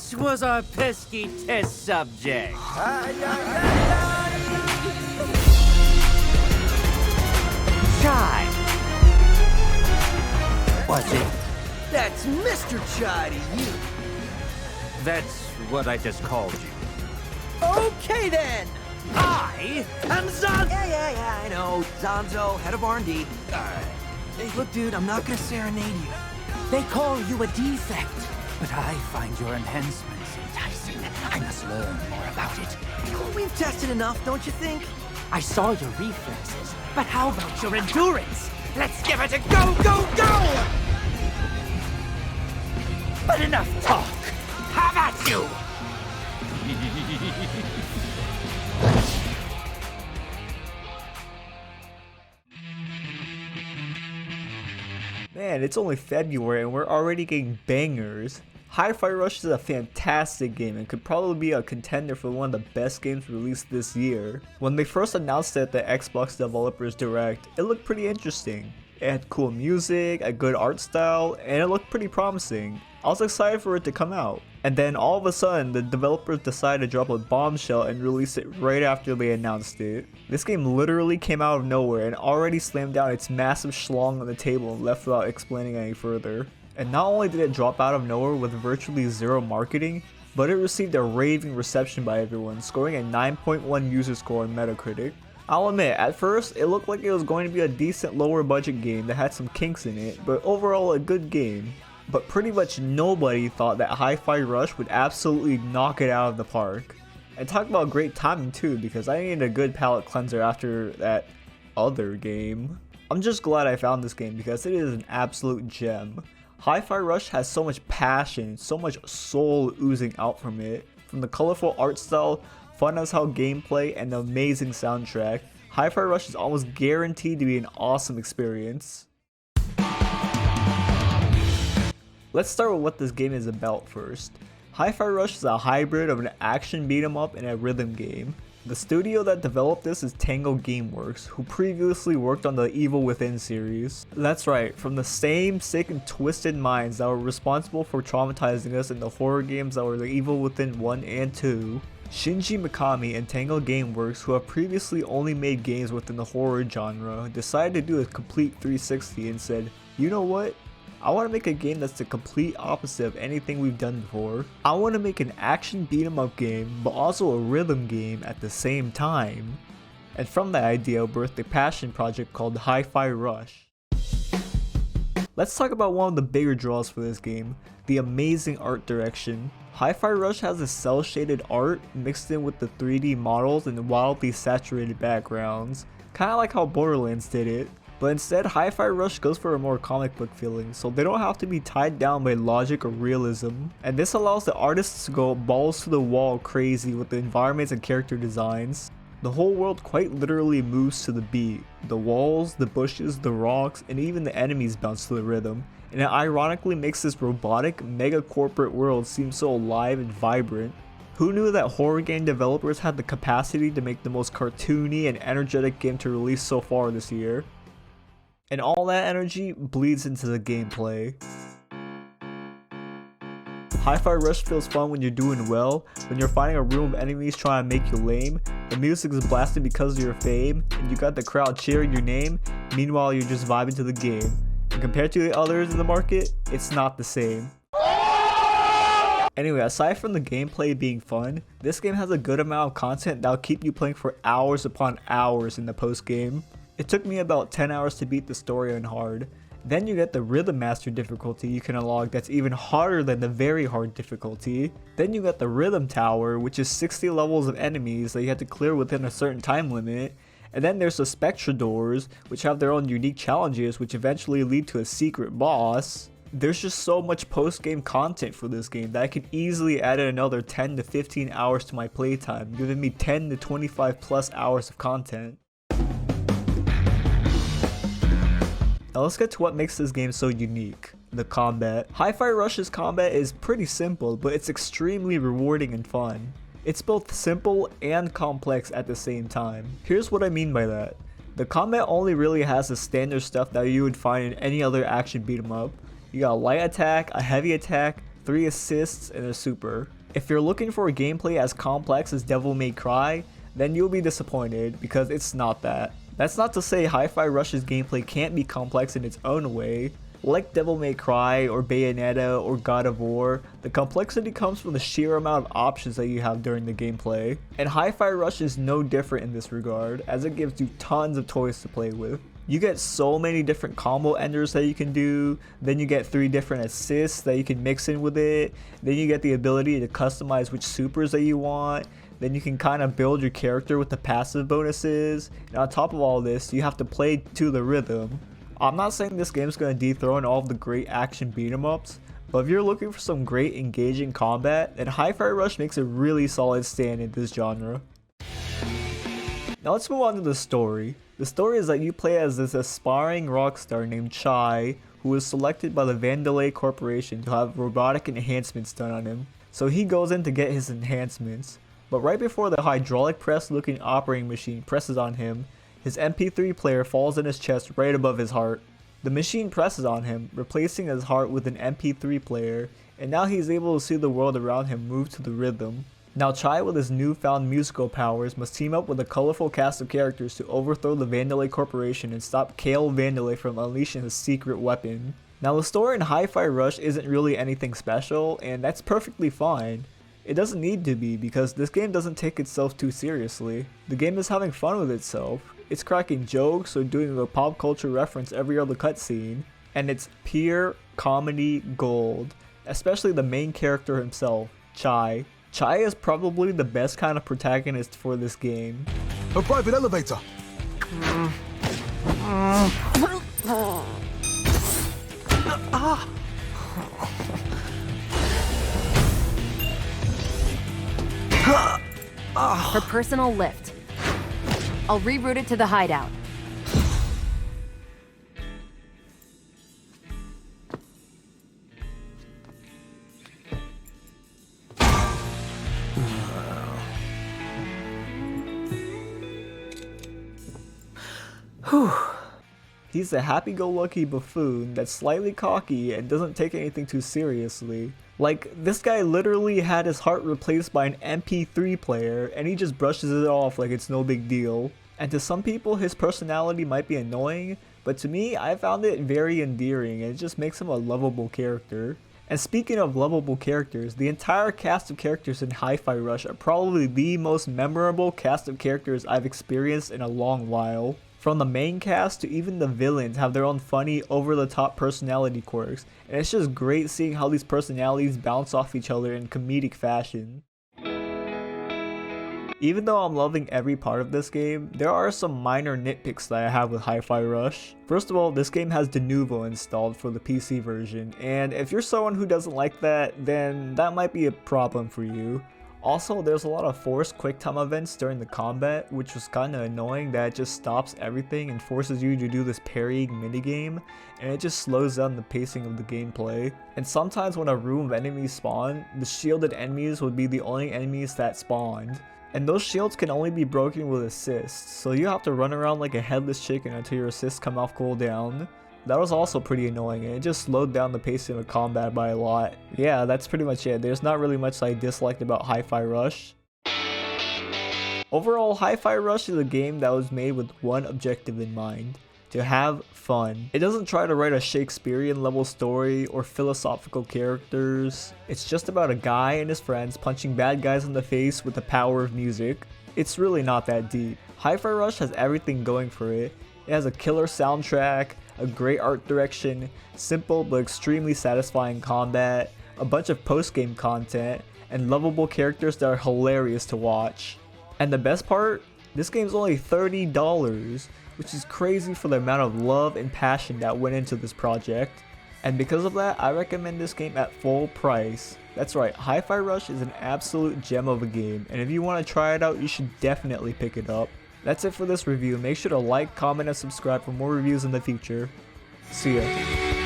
This was our pesky test subject. Chai. Was it? That's Mr. Chai to you. That's what I just called you. Okay then. I am Zon. Yeah, I know. Zonzo, head of R&D. Hey, look, dude, I'm not gonna serenade you. They call you a defect, but I find your enhancements enticing. I must learn more about it. We've tested enough, don't you think? I saw your reflexes, but how about your endurance? Let's give it a go, go, go! But enough talk. Have at you! Man, it's only February and we're already getting bangers. Hi-Fi Rush is a fantastic game and could probably be a contender for one of the best games released this year. When they first announced it at the Xbox Developers Direct, it looked pretty interesting. It had cool music, a good art style, and it looked pretty promising. I was excited for it to come out. And then all of a sudden, the developers decided to drop a bombshell and release it right after they announced it. This game literally came out of nowhere and already slammed down its massive schlong on the table and left without explaining any further. And not only did it drop out of nowhere with virtually zero marketing, but it received a raving reception by everyone, scoring a 9.1 user score on Metacritic. I'll admit, at first, it looked like it was going to be a decent lower budget game that had some kinks in it, but overall a good game. But pretty much nobody thought that Hi-Fi Rush would absolutely knock it out of the park. And talk about great timing too, because I needed a good palate cleanser after that other game. I'm just glad I found this game because it is an absolute gem. Hi-Fi Rush has so much passion, so much soul oozing out from it. From the colorful art style, fun as hell gameplay, and the amazing soundtrack, Hi-Fi Rush is almost guaranteed to be an awesome experience. Let's start with what this game is about first. Hi-Fi Rush is a hybrid of an action beat 'em up and a rhythm game. The studio that developed this is Tango Gameworks, who previously worked on the Evil Within series. That's right, from the same sick and twisted minds that were responsible for traumatizing us in the horror games that were the Evil Within 1 and 2. Shinji Mikami and Tango Gameworks, who have previously only made games within the horror genre, decided to do a complete 360 and said, you know what? I want to make a game that's the complete opposite of anything we've done before. I want to make an action beat 'em up game, but also a rhythm game at the same time. And from that idea birthed a passion project called Hi-Fi Rush. Let's talk about one of the bigger draws for this game, the amazing art direction. Hi-Fi Rush has a cel-shaded art mixed in with the 3D models and wildly saturated backgrounds, kinda like how Borderlands did it. But instead, Hi-Fi Rush goes for a more comic book feeling, so they don't have to be tied down by logic or realism. And this allows the artists to go balls to the wall crazy with the environments and character designs. The whole world quite literally moves to the beat. The walls, the bushes, the rocks, and even the enemies bounce to the rhythm. And it ironically makes this robotic, mega corporate world seem so alive and vibrant. Who knew that horror game developers had the capacity to make the most cartoony and energetic game to release so far this year? And all that energy bleeds into the gameplay. Hi-Fi Rush feels fun when you're doing well, when you're fighting a room of enemies trying to make you lame, the music is blasted because of your fame, and you got the crowd cheering your name, meanwhile you're just vibing to the game. And compared to the others in the market, it's not the same. Anyway, aside from the gameplay being fun, this game has a good amount of content that'll keep you playing for hours upon hours in the post-game. It took me about 10 hours to beat the story on hard. Then you get the Rhythm Master difficulty you can unlock that's even harder than the very hard difficulty. Then you got the Rhythm Tower, which is 60 levels of enemies that you have to clear within a certain time limit. And then there's the Spectra doors, which have their own unique challenges which eventually lead to a secret boss. There's just so much post-game content for this game that I could easily add another 10 to 15 hours to my playtime, giving me 10 to 25 plus hours of content. Now let's get to what makes this game so unique, the combat. Hi-Fi Rush's combat is pretty simple, but it's extremely rewarding and fun. It's both simple and complex at the same time. Here's what I mean by that. The combat only really has the standard stuff that you would find in any other action beat 'em up. You got a light attack, a heavy attack, 3 assists, and a super. If you're looking for a gameplay as complex as Devil May Cry, then you'll be disappointed because it's not that. That's not to say Hi-Fi Rush's gameplay can't be complex in its own way. Like Devil May Cry or Bayonetta or God of War, the complexity comes from the sheer amount of options that you have during the gameplay. And Hi-Fi Rush is no different in this regard, as it gives you tons of toys to play with. You get so many different combo enders that you can do, then you get 3 different assists that you can mix in with it, then you get the ability to customize which supers that you want, then you can kind of build your character with the passive bonuses, and on top of all this, you have to play to the rhythm. I'm not saying this game's going to dethrone all of the great action beat 'em ups, but if you're looking for some great engaging combat, then Hi-Fi Rush makes a really solid stand in this genre. Now let's move on to the story. The story is that you play as this aspiring rock star named Chai, who is selected by the Vandelay Corporation to have robotic enhancements done on him. So he goes in to get his enhancements, but right before the hydraulic press looking operating machine presses on him, his MP3 player falls in his chest right above his heart. The machine presses on him, replacing his heart with an MP3 player, and now he's able to see the world around him move to the rhythm. Now Chai, with his newfound musical powers, must team up with a colorful cast of characters to overthrow the Vandelay Corporation and stop Kale Vandelay from unleashing his secret weapon. Now the story in Hi-Fi Rush isn't really anything special, and that's perfectly fine. It doesn't need to be, because this game doesn't take itself too seriously. The game is having fun with itself. It's cracking jokes or doing a pop culture reference every other cutscene, and it's pure comedy gold, especially the main character himself, Chai. Chai is probably the best kind of protagonist for this game. A private elevator. Her personal lift. I'll reroute it to the hideout. He's a happy-go-lucky buffoon that's slightly cocky and doesn't take anything too seriously. Like, this guy literally had his heart replaced by an MP3 player and he just brushes it off like it's no big deal. And to some people his personality might be annoying, but to me I found it very endearing and it just makes him a lovable character. And speaking of lovable characters, the entire cast of characters in Hi-Fi Rush are probably the most memorable cast of characters I've experienced in a long while. From the main cast to even the villains have their own funny, over-the-top personality quirks, and it's just great seeing how these personalities bounce off each other in comedic fashion. Even though I'm loving every part of this game, there are some minor nitpicks that I have with Hi-Fi Rush. First of all, this game has Denuvo installed for the PC version, and if you're someone who doesn't like that, then that might be a problem for you. Also, there's a lot of forced QuickTime events during the combat, which was kinda annoying that it just stops everything and forces you to do this parrying minigame, and it just slows down the pacing of the gameplay. And sometimes when a room of enemies spawn, the shielded enemies would be the only enemies that spawned. And those shields can only be broken with assists, so you have to run around like a headless chicken until your assists come off cooldown. That was also pretty annoying, and it just slowed down the pacing of combat by a lot. Yeah, that's pretty much it. There's not really much I disliked about Hi-Fi Rush. Overall, Hi-Fi Rush is a game that was made with one objective in mind: to have fun. It doesn't try to write a Shakespearean level story or philosophical characters. It's just about a guy and his friends punching bad guys in the face with the power of music. It's really not that deep. Hi-Fi Rush has everything going for it. It has a killer soundtrack, a great art direction, simple but extremely satisfying combat, a bunch of post-game content, and lovable characters that are hilarious to watch. And the best part? This game's only $30, which is crazy for the amount of love and passion that went into this project. And because of that, I recommend this game at full price. That's right, Hi-Fi Rush is an absolute gem of a game, and if you want to try it out, you should definitely pick it up. That's it for this review. Make sure to like, comment, and subscribe for more reviews in the future. See ya.